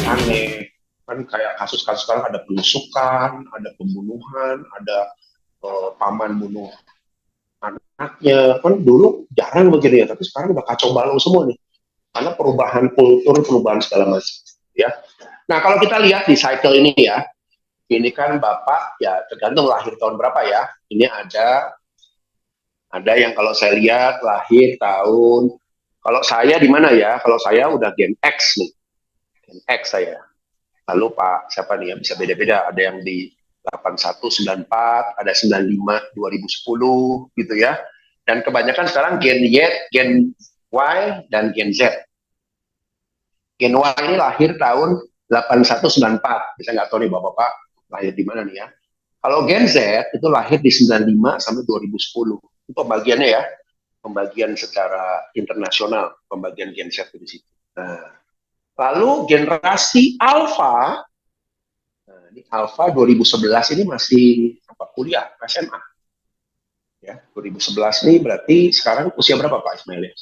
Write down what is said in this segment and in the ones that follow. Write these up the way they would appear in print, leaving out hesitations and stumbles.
aneh-aneh. Kan kayak kasus-kasus sekarang ada penusukan, ada pembunuhan, ada paman bunuh anaknya. Kan dulu jarang begini ya, tapi sekarang udah kacau balau semua nih. Karena perubahan kultur, perubahan segala macam. Ya. Nah kalau kita lihat di cycle ini ya, ini kan Bapak ya tergantung lahir tahun berapa ya. Ini ada yang kalau saya lihat lahir tahun, kalau saya di mana ya? Kalau saya udah Gen X nih, Gen X saya. Lalu Pak siapa nih ya, bisa beda-beda, ada yang di 81, 94, ada 95, 2010 gitu ya. Dan kebanyakan sekarang Gen Y, Gen Y, dan Gen Z. Gen Y ini lahir tahun 81, 94. Bisa nggak tahu nih Bapak-Bapak lahir di mana nih ya. Kalau Gen Z itu lahir di 95 sampai 2010. Itu pembagiannya ya, pembagian secara internasional, pembagian Gen Z di situ. Nah, lalu generasi Alpha, nah, ini Alpha 2011 ini masih kuliah, SMA. Ya, 2011 ini berarti sekarang usia berapa Pak Ismail?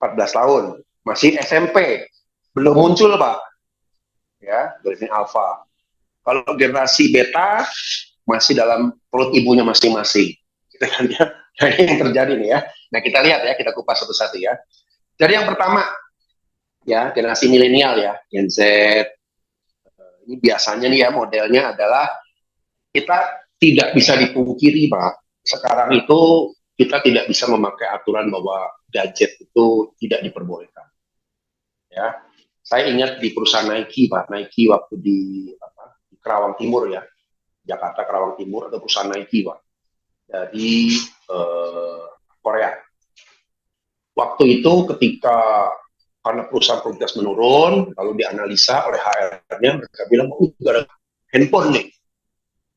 14 tahun, masih SMP, belum muncul Pak. Ya, generasi Alpha. Kalau generasi Beta masih dalam perut ibunya masing-masing. Gitu kan ya. Nah, ini yang terjadi nih ya. Nah, kita lihat ya, kita kupas satu-satu ya. Jadi yang pertama, ya generasi milenial ya, Gen Z. Ini biasanya nih ya modelnya adalah kita tidak bisa dipungkiri Pak. Sekarang itu kita tidak bisa memakai aturan bahwa gadget itu tidak diperbolehkan. Ya, saya ingat di perusahaan Nike Pak, Nike waktu di Kerawang Timur ya, Jakarta Kerawang Timur, ada perusahaan Nike Pak, dari Korea. Waktu itu ketika karena perusahaan produktivitas menurun, lalu dianalisa oleh HR-nya, mereka bilang, oh, gara handphone nih,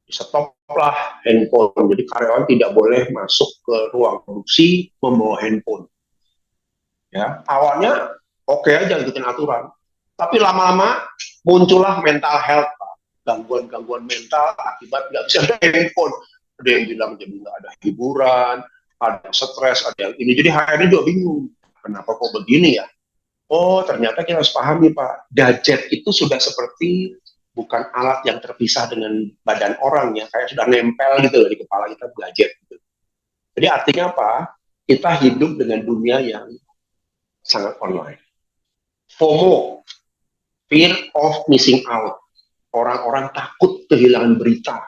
stop lah handphone. Jadi karyawan tidak boleh masuk ke ruang produksi membawa handphone. Ya, awalnya oke aja ikutin aturan, tapi lama-lama muncullah mental health, gangguan-gangguan mental akibat nggak bisa ada handphone. Ada yang bilang jadi nggak ada hiburan, ada yang stres, ada yang ini. Jadi HR-nya juga bingung, kenapa kok begini ya? Oh, ternyata kita harus pahami, Pak. Gadget itu sudah seperti bukan alat yang terpisah dengan badan orang ya, kayak sudah nempel gitu loh di kepala kita gadget. Gitu. Jadi artinya apa? Kita hidup dengan dunia yang sangat online. FOMO, fear of missing out. Orang-orang takut kehilangan berita.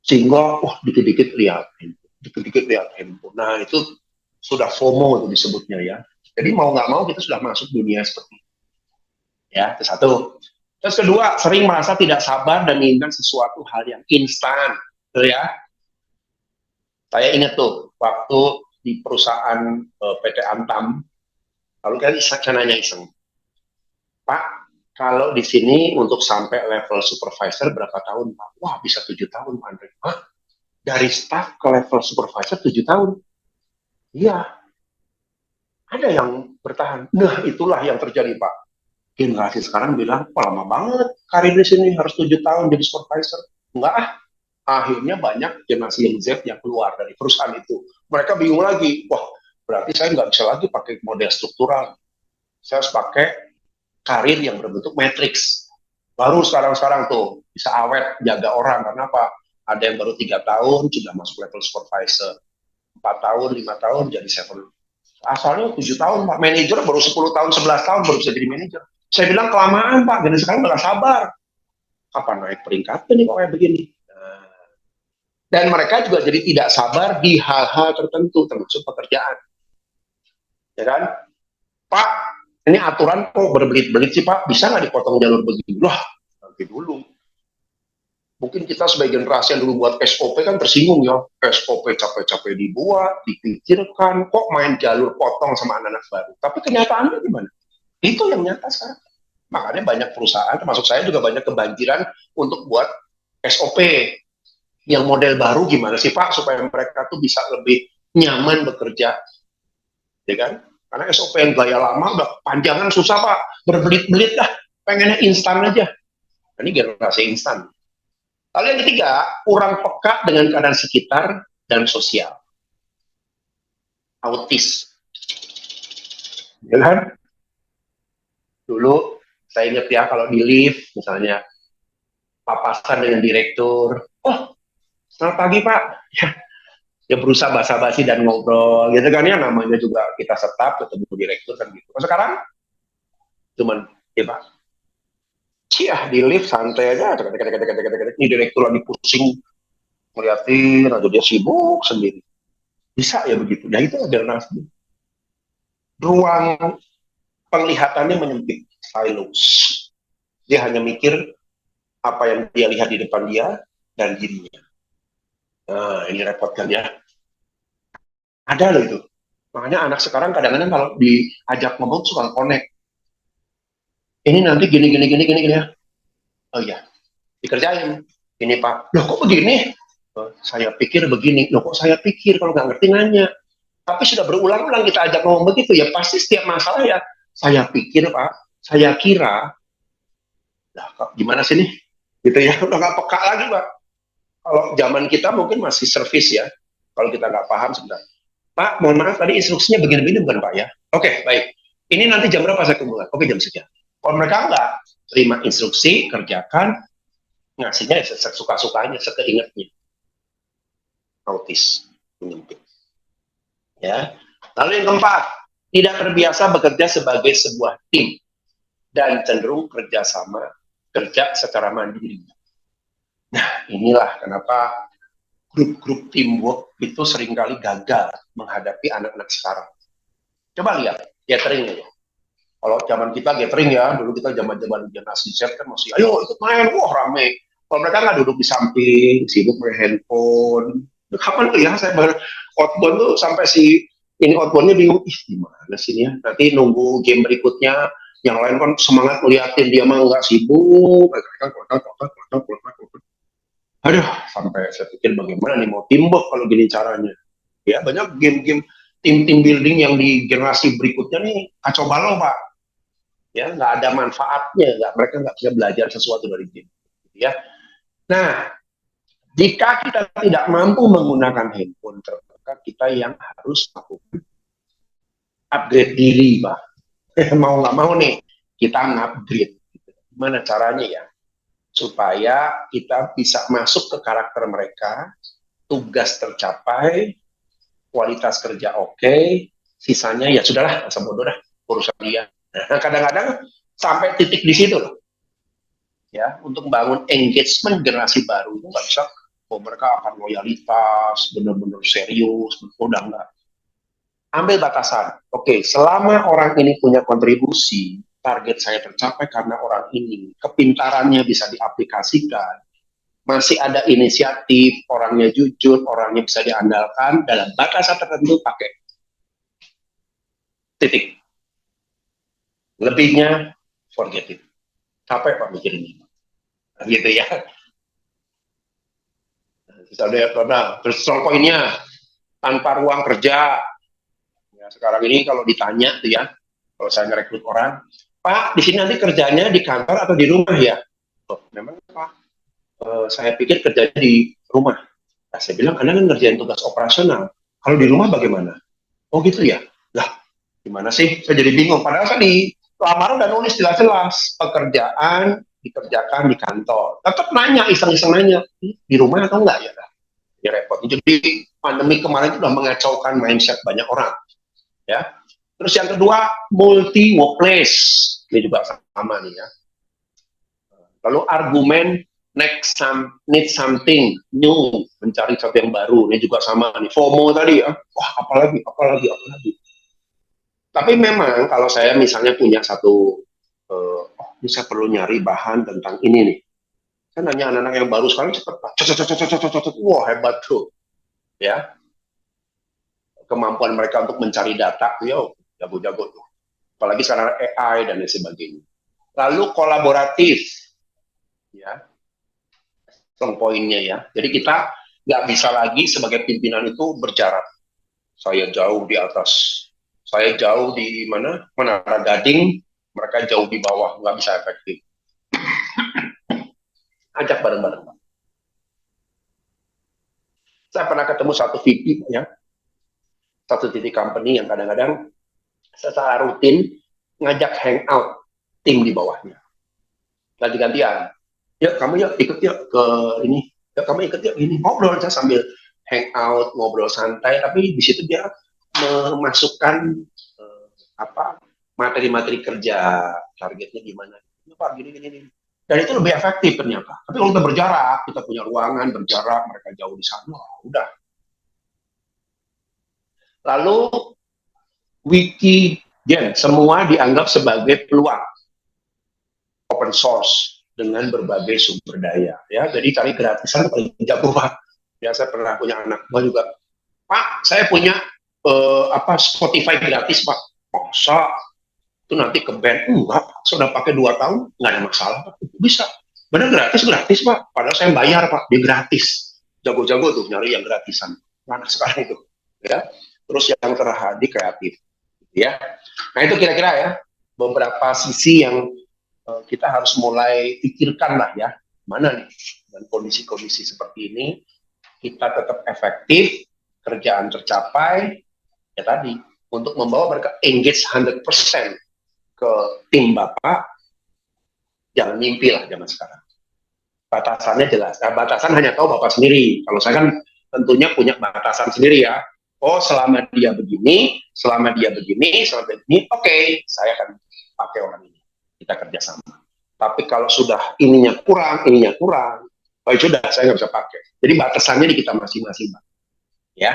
Sehingga, wah, dikit-dikit lihat handphone. Dikit-dikit lihat handphone. Nah, itu sudah FOMO itu disebutnya ya. Jadi mau nggak mau kita sudah masuk dunia seperti itu. Ya, itu satu. Terus kedua, sering merasa tidak sabar dan menginginkan sesuatu hal yang instan. Gitu ya. Saya ingat tuh, waktu di perusahaan PT Antam, lalu kan saya nanya iseng, Pak, kalau di sini untuk sampai level supervisor berapa tahun, Pak? Wah, bisa 7 tahun, Pak Andre. Hah? Dari staff ke level supervisor 7 tahun? Iya, ada yang bertahan. Nah, itulah yang terjadi, Pak. Generasi sekarang bilang, wah lama banget karir di sini, harus 7 tahun jadi supervisor. Enggak ah, akhirnya banyak generasi yang Z yang keluar dari perusahaan itu. Mereka bingung lagi, wah berarti saya nggak bisa lagi pakai model struktural. Saya harus pakai karir yang berbentuk matriks. Baru sekarang-sekarang tuh bisa awet jaga orang, karena apa? Ada yang baru 3 tahun sudah masuk level supervisor, 4 tahun, 5 tahun jadi seven. Asalnya 7 tahun Pak, manajer baru 10 tahun, 11 tahun baru bisa jadi manajer. Saya bilang kelamaan Pak, jadi sekarang nggak sabar. Kapan naik peringkatnya nih kok kayak begini? Dan mereka juga jadi tidak sabar di hal-hal tertentu, termasuk pekerjaan. Ya kan? Pak, ini aturan kok berbelit-belit sih Pak, bisa nggak dipotong jalur begini? Lah, nanti dulu. Mungkin kita sebagai generasi yang dulu buat SOP kan tersinggung ya, SOP capek-capek dibuat, dipikirkan, kok main jalur potong sama anak-anak baru. Tapi kenyataannya gimana? Itu yang nyata sekarang. Makanya banyak perusahaan, termasuk saya juga banyak kebanjiran untuk buat SOP. Yang model baru gimana sih Pak, supaya mereka tuh bisa lebih nyaman bekerja. Ya kan? Karena SOP yang gaya lama udah panjangan susah Pak, berbelit-belit dah, pengennya instan aja. Ini generasi instan. Lalu yang ketiga, kurang peka dengan keadaan sekitar dan sosial. Autis. Ya kan? Dulu Saya ingat ya kalau di lift misalnya papasan dengan direktur, oh selamat pagi Pak, ya, dia berusaha basa-basi dan ngobrol gitu kan ya, namanya juga kita setap ketemu direktur kan gitu. Sekarang cuman ya Pak, cia di lift santai aja, ini direktur lagi pusing ngeliatin atau dia sibuk sendiri. Bisa ya begitu. Nah itu adalah ruang penglihatannya menyempit, silos. Dia hanya mikir apa yang dia lihat di depan dia dan dirinya. Nah ini repot kan ya. Ada loh itu. Makanya anak sekarang kadang-kadang kalau diajak ngomong suka connect. Ini nanti gini gini gini gini gini ya. Oh iya, dikerjain. Ini Pak. Loh kok begini? Oh, saya pikir begini. Loh kok saya pikir kalau nggak ngerti nanya. Tapi sudah berulang-ulang kita ajak ngomong begitu ya pasti setiap masalah ya. Saya pikir Pak, saya kira. Nah, gimana sih nih? Gitu ya, udah nggak peka lagi Pak. Kalau zaman kita mungkin masih servis ya. Kalau kita nggak paham sebentar. Pak, mohon maaf tadi instruksinya begini-begini bukan Pak ya? Oke, baik. Ini nanti jam berapa saya kumpulkan? Oke, jam sekian. Kalau mereka nggak terima instruksi, kerjakan, ngasihnya ya suka-sukanya, sekeingatnya. Autis, menyempit. Ya. Lalu yang keempat, tidak terbiasa bekerja sebagai sebuah tim dan cenderung kerja secara mandiri. Nah, inilah kenapa grup-grup teamwork itu seringkali gagal menghadapi anak-anak sekarang. Coba lihat gathering ya. Kalau zaman kita gathering ya, dulu kita zaman-zaman generasi Z kan masih, ayo ikut main, wah rame. Kalau mereka nggak duduk di samping, sibuk main handphone. Kapan tuh ya saya outbound tuh sampai si ini outboundnya bingung, ih gimana sih ini ya? Nanti nunggu game berikutnya, yang lain kan semangat ngeliatin dia mah nggak sibuk. Aduh, sampai saya pikir bagaimana nih mau teamwork kalau gini caranya. Ya banyak game-game tim building yang di generasi berikutnya nih kacau balau Pak. Ya nggak ada manfaatnya, mereka nggak bisa belajar sesuatu dari game. Ya. Nah, jika kita tidak mampu menggunakan handphone, ternyata kita yang harus melakukan upgrade diri, Pak. Mau nggak mau nih, kita upgrade. Gimana caranya ya? Supaya kita bisa masuk ke karakter mereka, tugas tercapai, kualitas kerja oke, sisanya ya sudahlah, masa bodoh dah, urusan dia. Nah, kadang-kadang sampai titik di situ ya, untuk membangun engagement generasi baru itu nggak bisa, oh mereka akan loyalitas, benar-benar serius, udah enggak. Ambil batasan. Oke, selama orang ini punya kontribusi, target saya tercapai karena orang ini, kepintarannya bisa diaplikasikan, masih ada inisiatif, orangnya jujur, orangnya bisa diandalkan, dalam batasan tertentu pakai. Titik. Lebihnya, forget it. Capek Pak mikirin ini. Gitu ya. Terus soal poinnya, tanpa ruang kerja. Ya, sekarang ini kalau ditanya tuh ya, kalau saya ngerekrut orang, Pak, di sini nanti kerjanya di kantor atau di rumah ya? Oh, memang Pak, saya pikir kerjanya di rumah. Nah, saya bilang, Anda kan ngerjain tugas operasional. Kalau di rumah bagaimana? Oh gitu ya? Lah, gimana sih? Saya jadi bingung. Padahal kan di lamaran udah nulis jelas-jelas, pekerjaan dikerjakan di kantor. Tetap nanya, iseng-iseng nanya, di rumah atau enggak ya? Ya repot. Jadi pandemi kemarin itu sudah mengacaukan mindset banyak orang. Ya. Terus yang kedua, multi workplace. Ini juga sama nih ya. Lalu argumen need something new, mencari sesuatu yang baru. Ini juga sama nih. FOMO tadi ya. Wah, apalagi. Tapi memang kalau saya misalnya punya satu, ini saya perlu nyari bahan tentang ini nih. Saya nanya anak-anak yang baru sekarang cepat. Wah, hebat tuh. Ya, kemampuan mereka untuk mencari data, yo, jago-jago tuh. Apalagi sekarang AI dan lain sebagainya. Lalu kolaboratif, ya, strong poinnya ya. Jadi kita nggak bisa lagi sebagai pimpinan itu berjarak. Saya jauh di atas, saya jauh di mana Menara Gading, mereka jauh di bawah, nggak bisa efektif. Ajak bareng-bareng. Saya pernah ketemu satu VP ya, satu titik company yang kadang-kadang secara rutin ngajak hangout tim di bawahnya. Ganti-gantian. Yuk, kamu yuk ikut yuk ke ini. Yuk, kamu ikut yuk ini. Ngobrol aja sambil hangout, ngobrol santai. Tapi di situ dia memasukkan apa materi-materi kerja, targetnya gimana. Pak, gini. Dan itu lebih efektif ternyata. Tapi kalau kita berjarak, kita punya ruangan berjarak, mereka jauh di sana, udah. Lalu Wikigen semua dianggap sebagai peluang open source dengan berbagai sumber daya. Ya, jadi cari gratisan paling jago Pak. Ya, saya pernah punya anak gua juga. Pak, saya punya Spotify gratis Pak. Masa itu nanti ke band? Enggak, sudah pakai 2 tahun, nggak ada masalah Pak. Bisa. Benar gratis Pak. Padahal saya bayar Pak, dia gratis. Jago-jago tuh nyari yang gratisan. Mana sekarang itu? Ya. Terus yang terakhir kreatif. Ya. Nah itu kira-kira ya beberapa sisi yang kita harus mulai pikirkan lah ya, mana nih dan kondisi-kondisi seperti ini kita tetap efektif, kerjaan tercapai, ya tadi untuk membawa mereka engage 100% ke tim Bapak. Jangan mimpi lah zaman sekarang. Batasannya jelas. Nah, batasan hanya tahu Bapak sendiri. Kalau saya kan tentunya punya batasan sendiri ya. Oh, selama dia begini, oke, saya akan pakai orang ini. Kita kerjasama. Tapi kalau sudah ininya kurang, oh sudah saya nggak bisa pakai. Jadi batasannya di kita masing-masing, Pak. Ya,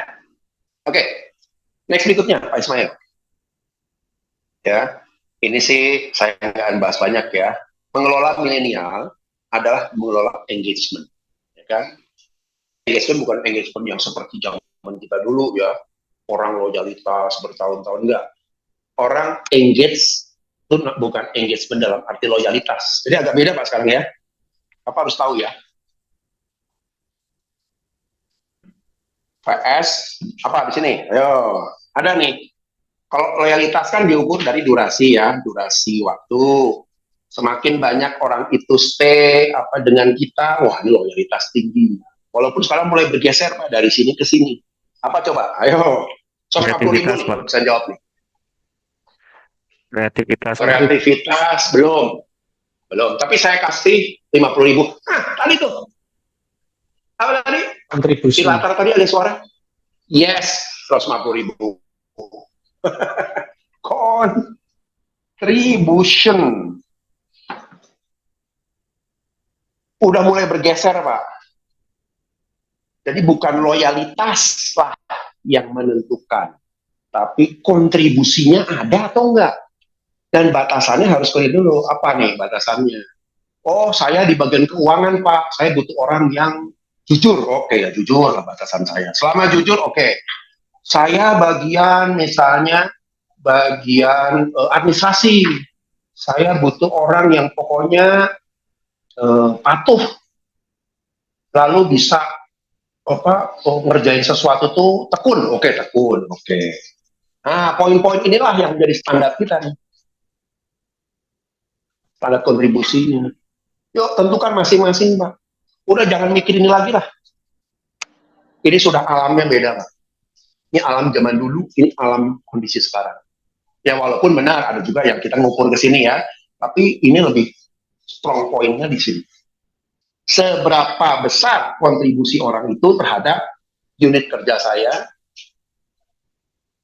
oke. Next berikutnya, Pak Ismail. Ya, ini sih saya nggak bahas banyak ya. Mengelola milenial adalah mengelola engagement, ya kan? Engagement bukan engagement yang seperti zaman kita dulu ya, orang loyalitas bertahun-tahun, enggak. Orang engage itu bukan engagement dalam arti loyalitas. Jadi agak beda Pak sekarang ya. Apa harus tahu ya? PS apa di sini? Ayo, ada nih. Kalau loyalitas kan diukur dari durasi ya, durasi waktu. Semakin banyak orang itu stay dengan kita, wah ini loyalitas tinggi. Walaupun sekarang mulai bergeser Pak dari sini ke sini. Apa coba? Ayo. 150.000 nih, bisa jawab nih. Kreativitas belum. Tapi saya kasih 50.000. Tadi tuh. Apa tadi? Kontribusi. Di latar tadi ada suara. Yes, 150.000. Contribution. Udah mulai bergeser, Pak. Jadi bukan loyalitas lah yang menentukan, tapi kontribusinya ada atau enggak. Dan batasannya harus clear dulu. Apa nih batasannya? Oh, saya di bagian keuangan, Pak. Saya butuh orang yang jujur. Oke, ya jujur lah batasan saya. Selama jujur, oke. Saya bagian misalnya bagian administrasi. Saya butuh orang yang pokoknya patuh, lalu bisa ngerjain sesuatu tuh tekun. Oke, tekun. Oke. Nah, poin-poin inilah yang menjadi standar kita nih. Standar kontribusinya. Yuk, tentukan masing-masing, Pak. Udah jangan mikir ini lagi lah. Ini sudah alamnya beda, Pak. Ini alam zaman dulu, ini alam kondisi sekarang. Ya walaupun benar ada juga yang kita ngukur ke sini ya, tapi ini lebih strong pointnya di sini. Seberapa besar kontribusi orang itu terhadap unit kerja saya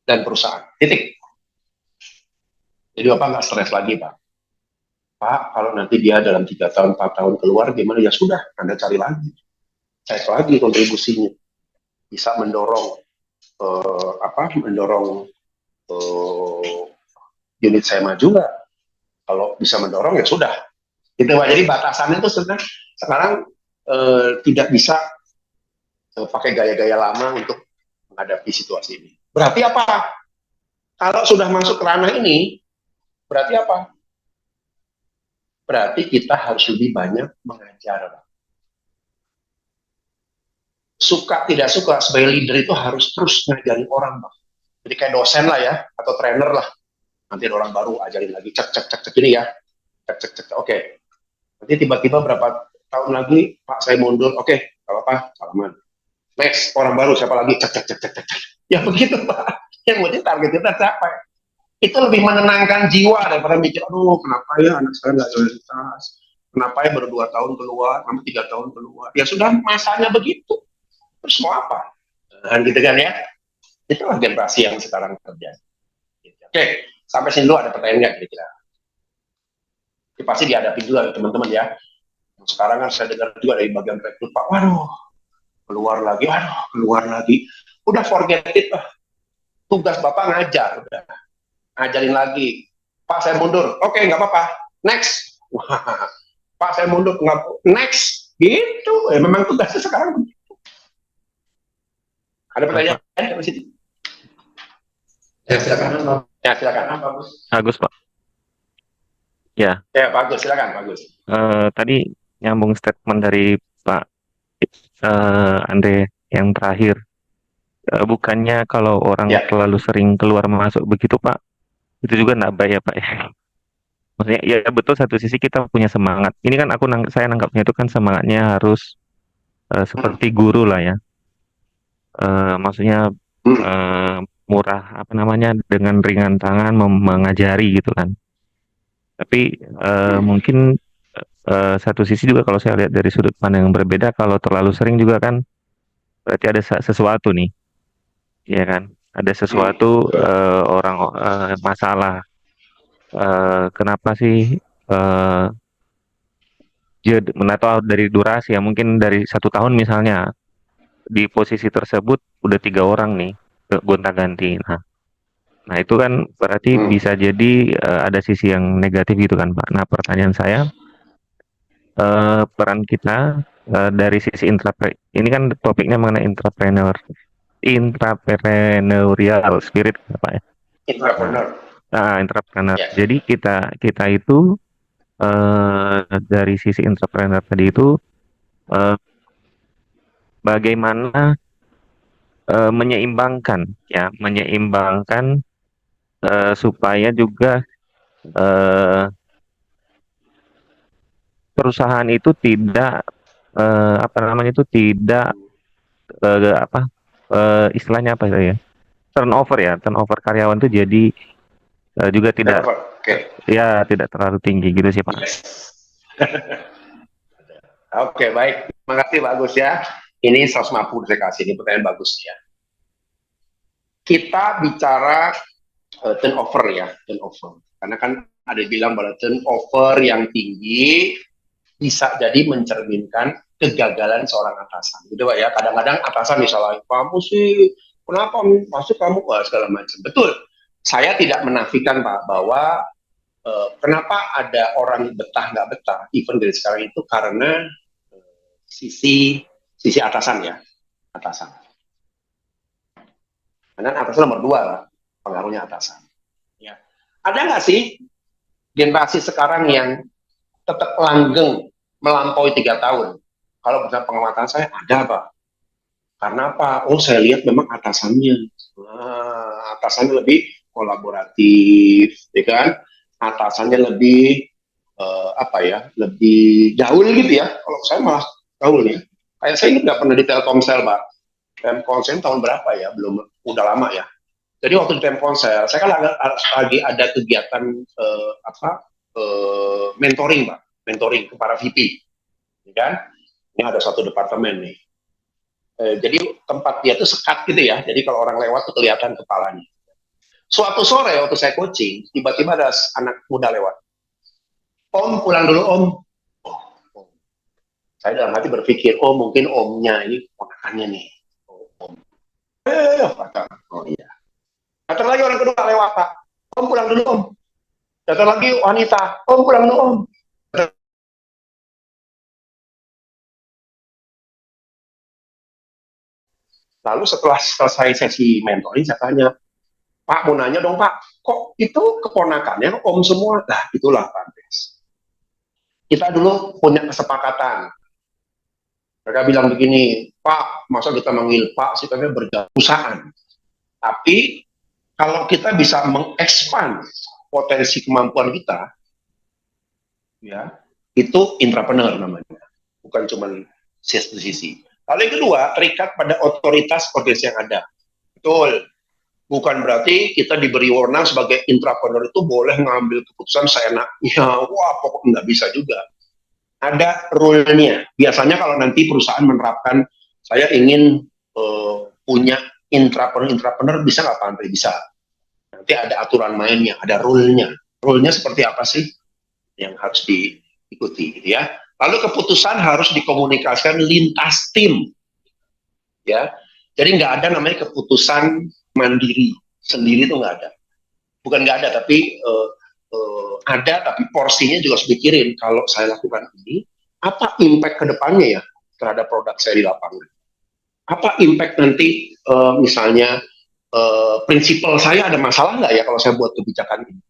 dan perusahaan. Titik. Jadi Bapak nggak stres lagi, Pak. Pak, kalau nanti dia dalam 3 tahun, 4 tahun keluar, gimana? Ya sudah, Anda cari lagi. Cek lagi kontribusinya. Bisa mendorong unit saya maju nggak? Kalau bisa mendorong ya sudah. Gitu, Pak. Jadi batasannya itu sekarang tidak bisa pakai gaya-gaya lama untuk menghadapi situasi ini. Berarti apa? Kalau sudah masuk ke ranah ini, berarti apa? Berarti kita harus lebih banyak mengajar, Pak. Suka tidak suka sebagai leader itu harus terus ngajarin orang, Pak. Jadi kayak dosen lah ya, atau trainer lah. Nanti ada orang baru ajarin lagi, cek ini ya, cek. Oke. Nanti tiba-tiba berapa tahun lagi, Pak saya mundur, oke, kalau apa, salaman. Next, orang baru siapa lagi, cek. Ya begitu Pak. Yang penting target kita capai. Itu lebih menenangkan jiwa daripada mikir, aduh kenapa ya anak saya nggak loyalitas, kenapa ya baru 2 tahun keluar, nanti 3 tahun keluar, ya sudah masanya begitu, terus mau apa? Nah, gitu kan ya, itulah generasi yang sekarang terjadi. Oke, sampai sini dulu ada pertanyaan nggak kira-kira? Ini pasti dihadapi juga teman-teman ya. Sekarang kan saya dengar juga dari bagian rekrut, Pak, waduh, keluar lagi, udah forget it lah. Tugas Bapak ngajar, udah ngajarin lagi. Pak saya mundur, oke nggak apa-apa, next. Pak saya mundur, nggak, next. Gitu, memang tugasnya sekarang. Ada pertanyaan dari situ? Ya silakan. Ya silakan. Bagus, Pak. Ya, Ya bagus, silakan bagus. tadi nyambung statement dari Pak Andre yang terakhir. Bukannya kalau orang Ya. terlalu sering keluar masuk begitu, Pak, itu juga nggak baik ya, Pak ya. Maksudnya ya betul, satu sisi kita punya semangat. Ini kan saya nangkapnya itu kan semangatnya harus seperti guru lah ya. Maksudnya murah apa namanya, dengan ringan tangan mengajari gitu kan. Tapi mungkin satu sisi juga kalau saya lihat dari sudut pandang yang berbeda, kalau terlalu sering juga kan berarti ada sesuatu nih, ya kan? Ada sesuatu orang masalah. Kenapa sih? Atau dari durasi ya, mungkin dari 1 tahun misalnya di posisi tersebut udah 3 orang nih gonta-ganti. Nah itu kan berarti bisa jadi ada sisi yang negatif gitu kan, Pak. Nah pertanyaan saya, peran kita dari sisi ini kan topiknya mengenai intrapreneurial spirit apa ya? Entrepreneur. Nah, intrapreneur. Ya. Jadi kita itu dari sisi entrepreneur tadi itu bagaimana menyeimbangkan supaya juga perusahaan itu tidak apa namanya itu tidak istilahnya apa ya, turnover karyawan itu jadi juga tidak ya tidak terlalu tinggi gitu sih, Pak. Yes. Oke, baik, terima kasih, bagus ya. Ini 150 saya kasih, ini pertanyaan bagus ya. Kita bicara turnover ya, turnover. Karena kan ada yang bilang bahwa turnover yang tinggi bisa jadi mencerminkan kegagalan seorang atasan. Gitu Pak ya. Kadang-kadang atasan misalnya, kamu sih kenapa masuk kamu segala macam. Betul. Saya tidak menafikan Pak bahwa kenapa ada orang betah nggak betah, even dari sekarang itu karena sisi atasan ya, atasan. Karena atasan nomor 2 lah, pengaruhnya atasan. Ya. Ada nggak sih generasi sekarang yang tetap langgeng melampaui 3 tahun? Kalau berdasarkan pengamatan saya ada Pak. Karena apa? Oh saya lihat memang atasannya, atasannya lebih kolaboratif, ya kan? Atasannya lebih lebih gaul gitu ya. Kalau saya malah gaul ya. Kayak saya ini nggak pernah di Telkomsel Pak. Telkomsel tahun berapa ya? Belum, udah lama ya. Jadi waktu di Telkomsel, saya kan lagi ada kegiatan mentoring Pak, mentoring ke para VP, ya kan? Ini ada satu departemen nih. Jadi tempat dia tuh sekat gitu ya. Jadi kalau orang lewat tuh kelihatan kepalanya. Suatu sore waktu saya coaching, tiba-tiba ada anak muda lewat. Om pulang dulu Om. Oh. Saya dalam hati berpikir, oh mungkin omnya ini ponakannya nih. Om. Oh iya. Datang lagi orang kedua lewat Pak. Om pulang dulu Om. Datang lagi wanita. Om pulang dulu Om. Lalu setelah selesai sesi mentoring, saya tanya, Pak mau nanya dong Pak, kok itu keponakannya Om semua? Nah itulah Pak Andres. Kita dulu punya kesepakatan. Mereka bilang begini, Pak, masa kita manggil Pak sih, karena berjauhan. Tapi kalau kita bisa mengekspan potensi kemampuan kita, ya itu intrapreneur namanya, bukan cuma sisi. Lalu yang kedua, terikat pada otoritas organisasi yang ada. Betul. Bukan berarti kita diberi wewenang sebagai intrapreneur itu boleh ngambil keputusan seenaknya. Wah, pokoknya nggak bisa juga. Ada rule-nya. Biasanya kalau nanti perusahaan menerapkan, saya ingin punya intrapreneur bisa nggak Pak Andre? Bisa. Nanti ada aturan mainnya, ada rule-nya. Rule-nya seperti apa sih yang harus diikuti, gitu ya. Lalu keputusan harus dikomunikasikan lintas tim, ya. Jadi nggak ada namanya keputusan mandiri, sendiri itu nggak ada. Bukan nggak ada, tapi ada, tapi porsinya juga harus dipikirin. Kalau saya lakukan ini, apa impact ke depannya ya terhadap produk saya di lapangan? Apa impact nanti misalnya prinsipal saya ada masalah nggak ya kalau saya buat kebijakan ini?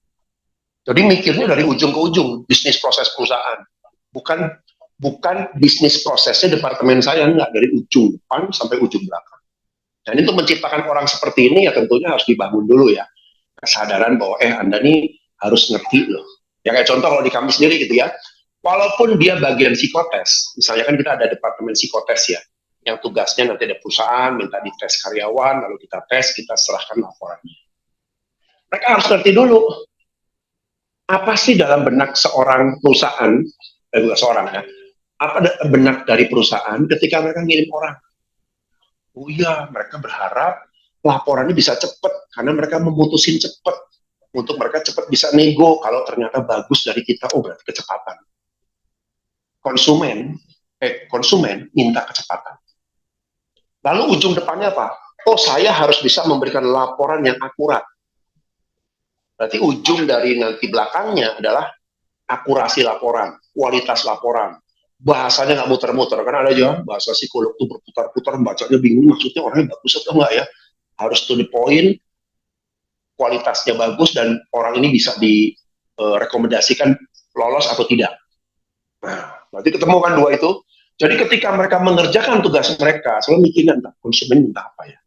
Jadi mikirnya dari ujung ke ujung, bisnis proses perusahaan. Bukan bisnis prosesnya departemen saya, enggak, dari ujung depan sampai ujung belakang. Dan itu menciptakan orang seperti ini ya tentunya harus dibangun dulu ya. Kesadaran bahwa Anda nih harus ngerti loh. Ya kayak contoh kalau di kami sendiri gitu ya. Walaupun dia bagian psikotes, misalnya kan kita ada departemen psikotes ya, yang tugasnya nanti ada perusahaan, minta dites karyawan, lalu kita tes, kita serahkan laporannya. Mereka harus ngerti dulu, apa sih dalam benak seorang perusahaan, bukan seorang ya, apa benak dari perusahaan ketika mereka ngirim orang. Oh iya, mereka berharap laporannya bisa cepat, karena mereka memutusin cepat. Untuk mereka cepat bisa nego, kalau ternyata bagus dari kita, oh berarti kecepatan. Konsumen minta kecepatan. Lalu ujung depannya apa? Oh, saya harus bisa memberikan laporan yang akurat. Berarti ujung dari nanti belakangnya adalah akurasi laporan, kualitas laporan. Bahasanya nggak muter-muter, karena ada aja bahasa psikolog tuh berputar-putar, bacanya bingung, maksudnya orangnya bagus atau enggak ya. Harus to the point, kualitasnya bagus, dan orang ini bisa direkomendasikan lolos atau tidak. Nah, berarti ketemu kan dua itu. Jadi ketika mereka mengerjakan tugas mereka, selalu mikirnya, entah konsumen minta apa ya.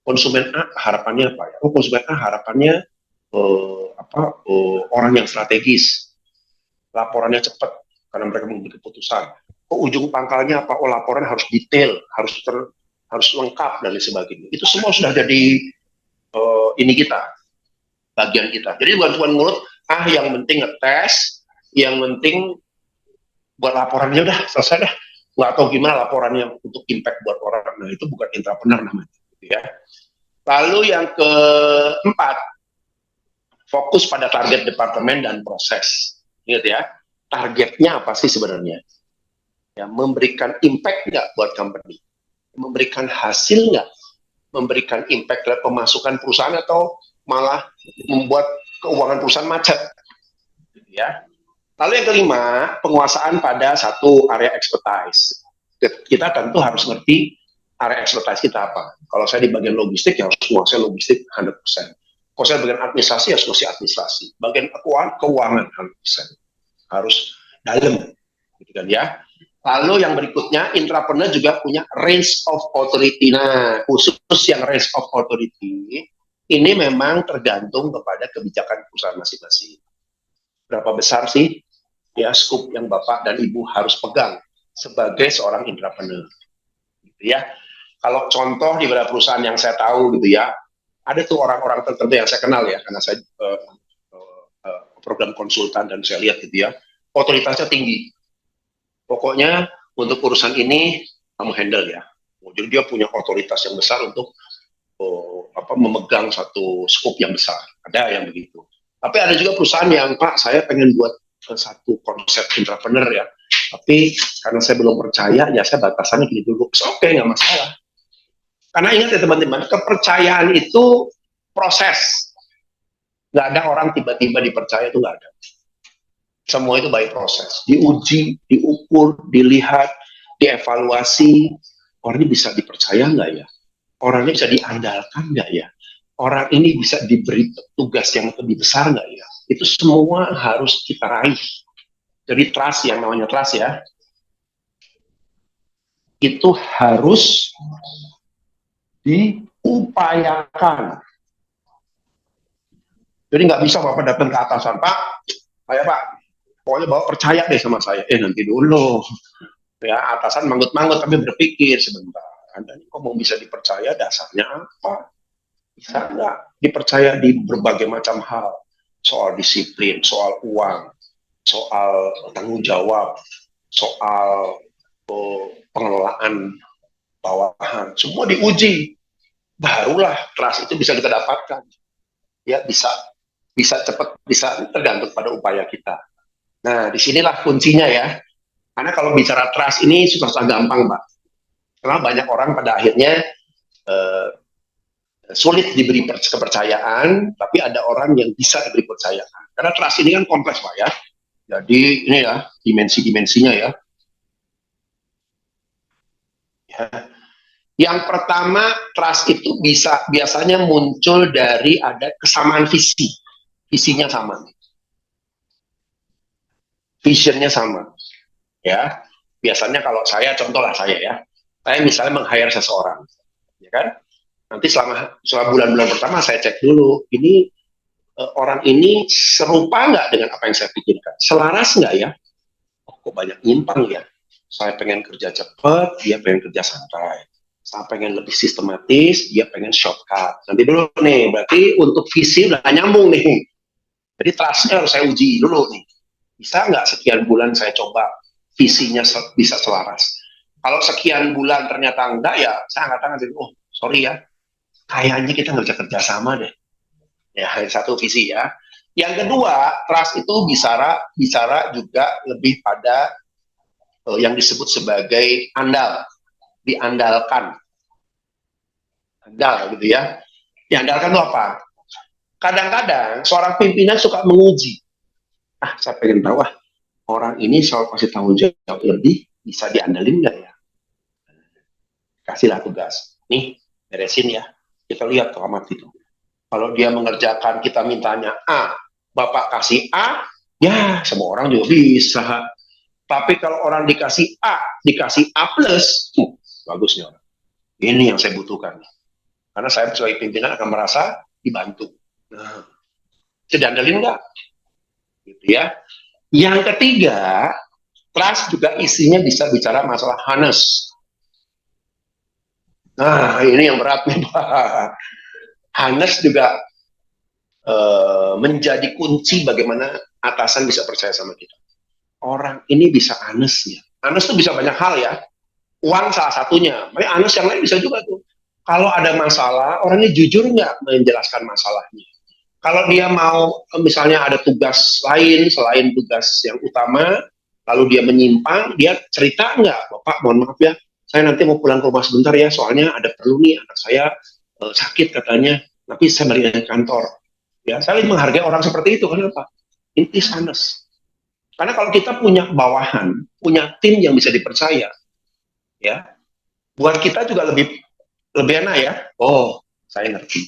Konsumen A harapannya apa ya? Oh, konsumen A harapannya orang yang strategis, laporannya cepat karena mereka mengambil keputusan. Oh, ujung pangkalnya apa? Oh, laporan harus detail, harus lengkap dan lain sebagainya. Itu semua sudah jadi ini kita, bagian kita. Jadi bukan cuma mulut, yang penting ngetes, yang penting buat laporannya udah selesai dah. Nggak tahu gimana laporannya untuk impact buat orang. Nah, itu bukan intrapreneur namanya. Ya. Lalu yang keempat, fokus pada target departemen dan proses. Ingat ya, targetnya apa sih sebenarnya? Ya, memberikan impact nggak buat company? Memberikan hasil nggak? Memberikan impact terhadap pemasukan perusahaan atau malah membuat keuangan perusahaan macet? Ya. Lalu yang kelima, penguasaan pada satu area expertise. Kita tentu harus ngerti area expertise kita apa. Kalau saya di bagian logistik, ya harus menguasai logistik 100%. Kalau saya bagian administrasi, harus menguasai administrasi. Bagian keuangan 100%. Harus dalam. Gitu kan ya. Lalu yang berikutnya, intrapreneur juga punya range of authority. Nah, khusus yang range of authority, ini memang tergantung kepada kebijakan perusahaan masing-masing. Berapa besar sih ya scoop yang Bapak dan Ibu harus pegang sebagai seorang intrapreneur, gitu ya. Kalau contoh di beberapa perusahaan yang saya tahu gitu ya, ada tuh orang-orang tertentu yang saya kenal ya, karena saya program konsultan dan saya lihat gitu ya, otoritasnya tinggi. Pokoknya untuk urusan ini kamu handle ya. Jadi dia punya otoritas yang besar untuk memegang satu scoop yang besar. Ada yang begitu. Tapi ada juga perusahaan yang, Pak, saya pengen buat satu konsep intrapreneur ya, tapi karena saya belum percaya, ya saya batasannya gini dulu. Oke, nggak masalah. Karena ingat ya teman-teman, kepercayaan itu proses. Nggak ada orang tiba-tiba dipercaya, itu nggak ada. Semua itu by proses. Diuji, diukur, dilihat, dievaluasi. Orang ini bisa dipercaya nggak ya? Orang ini bisa diandalkan nggak ya? Orang ini bisa diberi tugas yang lebih besar nggak ya? Itu semua harus kita raih. Jadi trust, yang namanya trust ya, itu harus diupayakan. Jadi nggak bisa Bapak datang ke atasan, Pak, Pak, pokoknya Bapak percaya deh sama saya. Nanti dulu. Ya, atasan manggut-manggut tapi berpikir sebentar. Anda ini kok mau bisa dipercaya, dasarnya apa? Bisa nggak dipercaya di berbagai macam hal, soal disiplin, soal uang, soal tanggung jawab, soal pengelolaan bawahan, semua diuji. Barulah trust itu bisa kita dapatkan. Ya, bisa cepat, bisa tergantung pada upaya kita. Nah, disinilah kuncinya ya. Karena kalau bicara trust ini susah gampang, Pak. Karena banyak orang pada akhirnya eh, sulit diberi kepercayaan, tapi ada orang yang bisa diberi kepercayaan. Karena trust ini kan kompleks, Pak ya. Jadi ini ya dimensi-dimensinya ya. Ya. Yang pertama, trust itu biasanya muncul dari ada kesamaan visi. Visinya sama. Visionnya sama. Ya. Biasanya kalau saya, contoh lah saya ya. Saya misalnya meng-hire seseorang. Ya kan? Nanti selama bulan-bulan pertama saya cek dulu, ini orang ini serupa nggak dengan apa yang saya pikirkan? Selaras nggak ya? Oh, kok banyak nyimpang ya? Saya pengen kerja cepat, dia pengen kerja santai. Saya pengen lebih sistematis, dia pengen shortcut. Nanti dulu nih, berarti untuk visi udah nyambung nih. Jadi trustnya harus saya uji dulu nih. Bisa nggak sekian bulan saya coba visinya bisa selaras? Kalau sekian bulan ternyata enggak, ya saya angkat tangan. Oh, sorry ya, kayaknya kita nggak bisa kerjasama deh. Ya, satu visi ya. Yang kedua, trust itu bicara juga lebih pada yang disebut sebagai andal, diandalkan, andal gitu ya. Diandalkan itu apa? Kadang-kadang seorang pimpinan suka menguji. Ah, saya pengen tahu orang ini soal kasih tanggung jawab lebih bisa diandalin nggak ya? Kasihlah tugas. Nih, beresin ya. Kita lihat tuh amat itu. Kalau dia mengerjakan, kita mintanya A, Bapak kasih A, ya semua orang juga bisa. Tapi kalau orang dikasih A, dikasih A+, bagus nih orang. Ini yang saya butuhkan. Karena saya sebagai pimpinan akan merasa dibantu. Nah, bisa diandalin nggak? Gitu ya. Yang ketiga, trust juga isinya bisa bicara masalah honest. Nah, ini yang berat nih, Pak. Honest juga menjadi kunci bagaimana atasan bisa percaya sama kita. Orang ini bisa honest ya. Honest itu bisa banyak hal ya. Uang salah satunya. Tapi honest yang lain bisa juga tuh. Kalau ada masalah, orang ini jujur nggak menjelaskan masalahnya. Kalau dia mau, misalnya ada tugas lain selain tugas yang utama, lalu dia menyimpang, dia cerita nggak, Bapak mohon maaf ya, saya nanti mau pulang ke rumah sebentar ya, soalnya ada perlu nih, anak saya sakit katanya, tapi saya balik ke kantor. Ya, saya menghargai orang seperti itu. Kenapa? It is honest. Karena kalau kita punya bawahan, punya tim yang bisa dipercaya, ya, buat kita juga lebih enak ya. Oh, saya ngerti,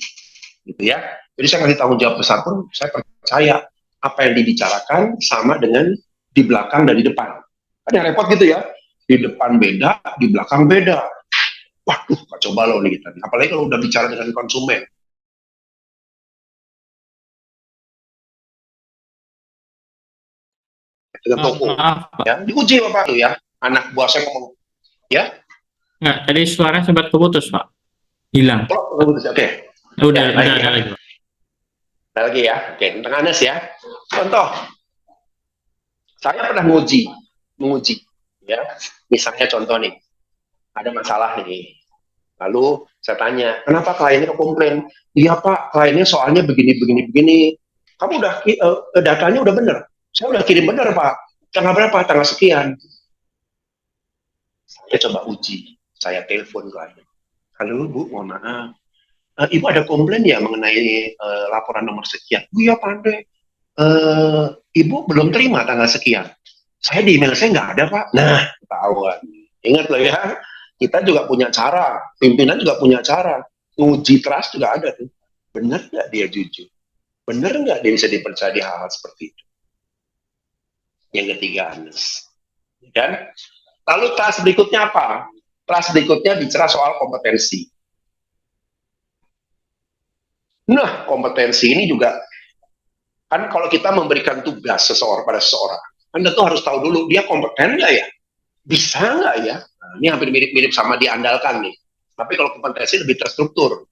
gitu ya. Jadi saya ngasih tanggung jawab besar pun saya percaya apa yang dibicarakan sama dengan di belakang dan di depan. Kan yang repot gitu ya. Di depan beda, di belakang beda. Waduh, kacau balau nih kita. Apalagi kalau udah bicara dengan konsumen. Dengan toko. Maaf, Pak. Ya, diuji Bapak tuh ya. Anak buah saya ngomong, ya. Nggak, tadi suara sempat keputus, Pak. Hilang. Oh, oke. Okay. Udah, ya, udah ya. ada lagi, Pak. Ada lagi ya. Oke, tentang Anas ya. Contoh, saya pernah menguji, ya. Misalnya contoh nih, ada masalah nih. Lalu saya tanya, kenapa kliennya komplain? Iya Pak, kliennya soalnya begini. Kamu udah datanya udah bener. Saya udah kirim bener Pak. Tanggal berapa? Tanggal sekian. Saya coba uji. Saya telepon klien. Halo Bu, mohon maaf. Ibu ada komplain ya mengenai laporan nomor sekian? Iya Pandai. Ibu belum terima tanggal sekian. Saya di email saya nggak ada Pak. Nah, ketahuan. Ingat loh ya, kita juga punya cara, pimpinan juga punya cara. Uji trust juga ada tuh. Benar nggak dia jujur? Benar nggak dia bisa dipercaya di hal-hal seperti itu? Yang ketiga, honest. Dan lalu trust berikutnya apa? Trust berikutnya bicara soal kompetensi. Nah, kompetensi ini juga, kan kalau kita memberikan tugas seseorang pada seseorang, Anda tuh harus tahu dulu, dia kompeten nggak ya? Bisa nggak ya? Nah, ini hampir mirip-mirip sama diandalkan nih. Tapi kalau kompetensi lebih terstruktur.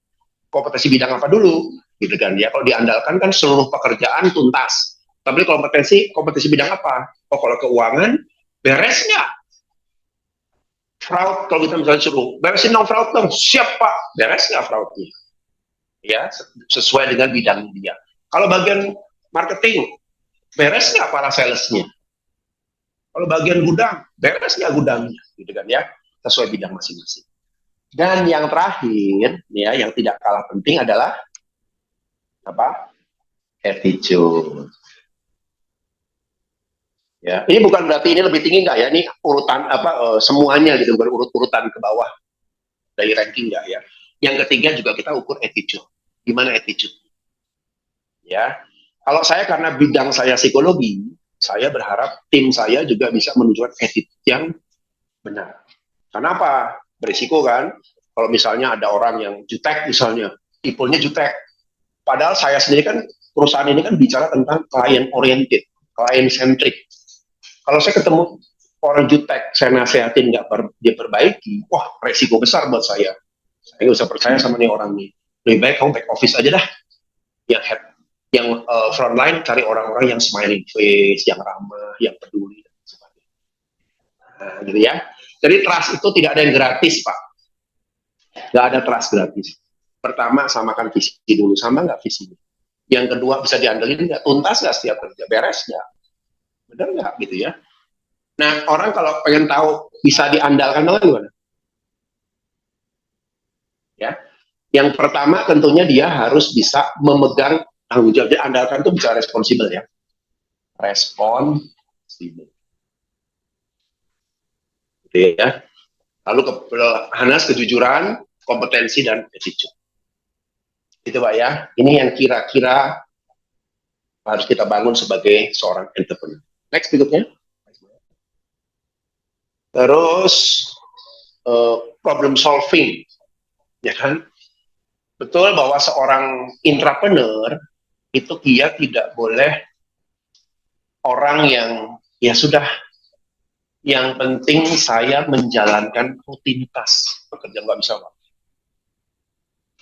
kompetensi bidang apa dulu, gitu kan ya. Kalau diandalkan kan seluruh pekerjaan tuntas. Tapi kompetensi bidang apa? Oh, kalau keuangan, beres nggak? Fraud, kalau kita misalnya suruh, beresin dong fraud dong, siap Pak, beres nggak fraudnya? Ya, sesuai dengan bidang dia. Kalau bagian marketing, beres nggak para salesnya? Kalau bagian gudang, beres nggak gudangnya? Gitu kan ya, sesuai bidang masing-masing. Dan yang terakhir, ya, yang tidak kalah penting adalah apa? Attitude. Ya, ini bukan berarti ini lebih tinggi nggak ya? Ini urutan apa? Semuanya gitu, bukan urut-urutan ke bawah dari ranking nggak ya? Yang ketiga juga kita ukur attitude. Gimana attitude? Ya, kalau saya karena bidang saya psikologi, saya berharap tim saya juga bisa menunjukkan attitude yang benar. Kenapa? Berisiko kan? Kalau misalnya ada orang yang jutek misalnya, tipenya jutek. Padahal saya sendiri kan, perusahaan ini kan bicara tentang client oriented, client centric. Kalau saya ketemu orang jutek, saya nasihatin nggak dia perbaiki, wah resiko besar buat saya. Saya nggak usah percaya sama nih orang nih. Lebih baik kamu back office aja dah. Yang head, yang frontline cari orang-orang yang smiling face, yang ramah, yang peduli dan sebagainya. Nah, gitu ya. Jadi trust itu tidak ada yang gratis, Pak. Nggak ada trust gratis. Pertama, samakan visi dulu. Sama nggak visinya? Yang kedua, bisa diandelin nggak? Tuntas nggak setiap kerja? Beres nggak? Benar nggak gitu ya? Nah, orang kalau pengen tahu bisa diandalkan apa gimana? Ya, yang pertama tentunya dia harus bisa memegang tanggung jawab. Jadi andalkan itu bisa responsibel ya, responsibel. Gitu ya. Lalu Hanas kejujuran, kompetensi dan attitude. Itu Pak ya. Ini yang kira-kira harus kita bangun sebagai seorang entrepreneur. Next berikutnya. Terus problem solving, ya kan? Betul bahwa seorang intrapreneur itu dia tidak boleh orang yang ya sudah, yang penting saya menjalankan rutinitas bekerja, nggak bisa Pak.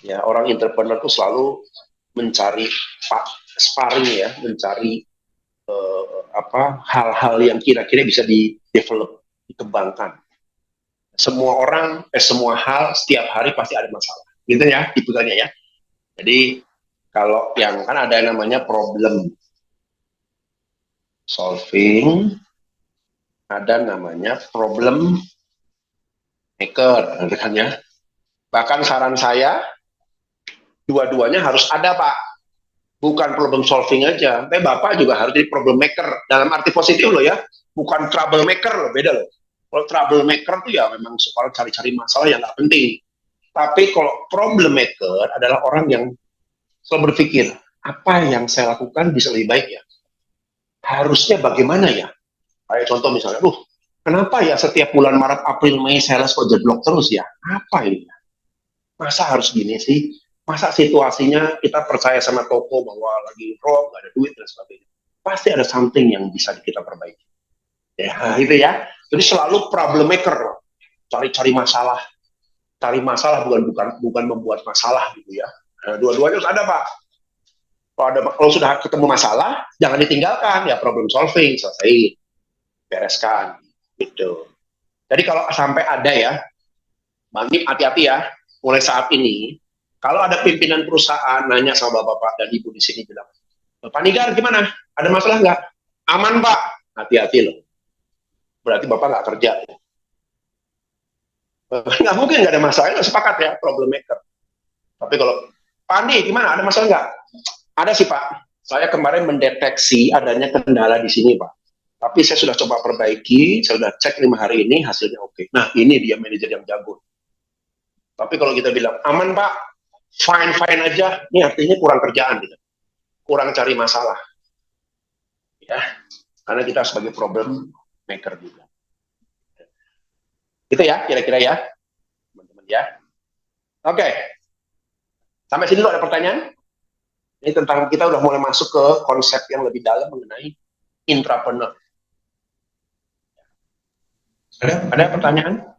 Ya, orang entrepreneur itu selalu mencari sparring ya, mencari hal-hal yang kira-kira bisa di develop, dikembangkan. Semua hal setiap hari pasti ada masalah, gitu ya, tipikalnya ya. Jadi kalau yang kan ada yang namanya problem solving, ada namanya problem maker, kan ya. Bahkan saran saya, dua-duanya harus ada Pak. Bukan problem solving aja, tapi Bapak juga harus jadi problem maker dalam arti positif loh ya, bukan trouble maker loh, beda loh. Kalau trouble maker tuh ya memang soal cari-cari masalah yang nggak penting. Tapi kalau problem maker adalah orang yang selalu berpikir, apa yang saya lakukan bisa lebih baik ya? Harusnya bagaimana ya? Kayak contoh misalnya, kenapa ya setiap bulan Maret, April, Mei sales kok jeblok terus ya? Apa ini? Masa harus gini sih? Masa situasinya kita percaya sama toko bahwa lagi drop, nggak ada duit dan sebagainya. Pasti ada something yang bisa kita perbaiki. Ya, itu ya. Jadi selalu problem maker, cari-cari masalah. Cari masalah bukan membuat masalah gitu ya. Nah, dua-duanya harus ada Pak. Kalau sudah ketemu masalah, jangan ditinggalkan ya, problem solving, selesai, bereskan gitu. Jadi kalau sampai ada ya, Bang Nip hati-hati ya, mulai saat ini kalau ada pimpinan perusahaan nanya sama bapak dan ibu di sini bilang, Pak Nigar gimana? Ada masalah nggak? Aman Pak. Hati-hati loh. Berarti bapak nggak kerja. Nggak mungkin nggak ada masalah. Nggak sepakat ya, problem maker. Tapi kalau Pak Andi gimana? Ada masalah nggak? Ada sih Pak. Saya kemarin mendeteksi adanya kendala di sini Pak. Tapi saya sudah coba perbaiki, saya sudah cek 5 hari ini, hasilnya oke. Nah ini dia manajer yang jago. Tapi kalau kita bilang aman Pak, fine aja, ini artinya kurang kerjaan gitu. Kurang cari masalah ya, karena kita sebagai problem maker juga. Itu ya kira-kira ya teman-teman ya. Oke, sampai sini dulu ada pertanyaan. Ini tentang, kita udah mulai masuk ke konsep yang lebih dalam mengenai intrapreneur. Ada pertanyaan?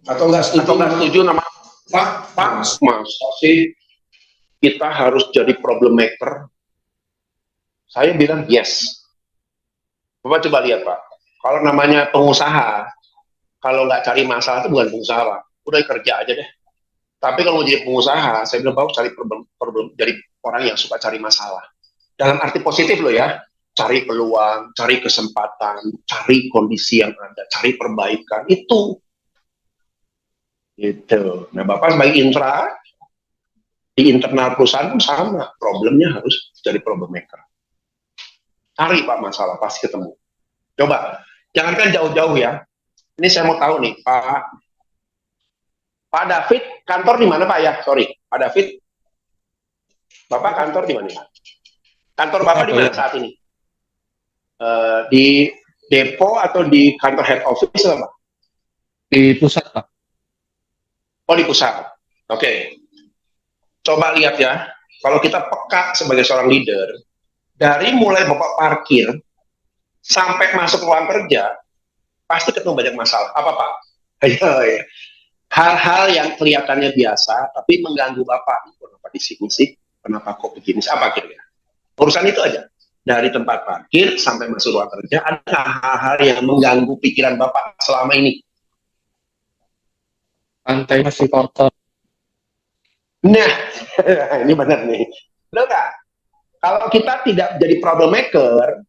Atau nggak setuju nama Pak, masa sih kita harus jadi problem maker? Saya bilang yes. Bapak coba lihat Pak, kalau namanya pengusaha, kalau nggak cari masalah itu bukan pengusaha Pak, udah kerja aja deh. Tapi kalau mau jadi pengusaha, saya bilang Bapak cari problem, jadi orang yang suka cari masalah. Dalam arti positif loh ya, cari peluang, cari kesempatan, cari kondisi yang ada, cari perbaikan, itu. Gitu. Nah, Bapak sebagai intra, di internal perusahaan pun sama, problemnya harus jadi problem maker. Cari Pak masalah, pasti ketemu. Coba, jangankan jauh-jauh ya. Ini saya mau tahu nih, Pak David, kantor di mana Pak ya? Sorry, Pak David, Bapak kantor di mana? Kantor Bapak di mana saat ini? Di depo atau di kantor head office Pak? Di pusat, Pak. Oh, di pusat. Oke. Coba lihat ya, kalau kita peka sebagai seorang leader, dari mulai Bapak parkir sampai masuk ruang kerja, pasti ketemu banyak masalah. Apa Pak? Ayo, hal-hal yang kelihatannya biasa, tapi mengganggu Bapak. Kenapa di sini sih? Kenapa kok begini? Apa kira-kira? Urusan itu aja. Dari tempat parkir sampai masuk ruang kerja, ada hal-hal yang mengganggu pikiran Bapak selama ini. Lantai masih kotor. Nah, ini benar nih. Loh nggak? Kalau kita tidak jadi problem maker,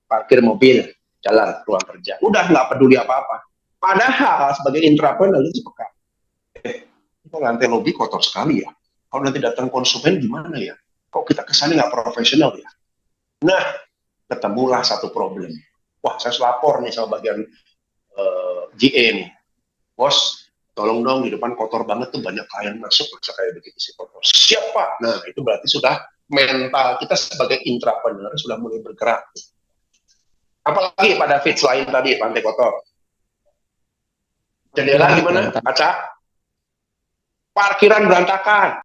parkir mobil, jalan ruang kerja, udah nggak peduli apa-apa. Padahal sebagai intrapreneur itu peka. Kok lantai lobi kotor sekali ya? Kalau nanti datang konsumen gimana ya? Kok kita kesana nggak profesional ya? Nah, ketemulah satu problem. Wah, saya lapor nih sama bagian GA nih. Bos, tolong dong di depan kotor banget tuh, banyak klien masuk, masa kayak begitu sih kotor. Siap Pak. Nah, itu berarti sudah mental kita sebagai intrapreneur sudah mulai bergerak. Apalagi Pak David selain tadi pantai kotor? Jendela gimana? Kaca? Parkiran berantakan.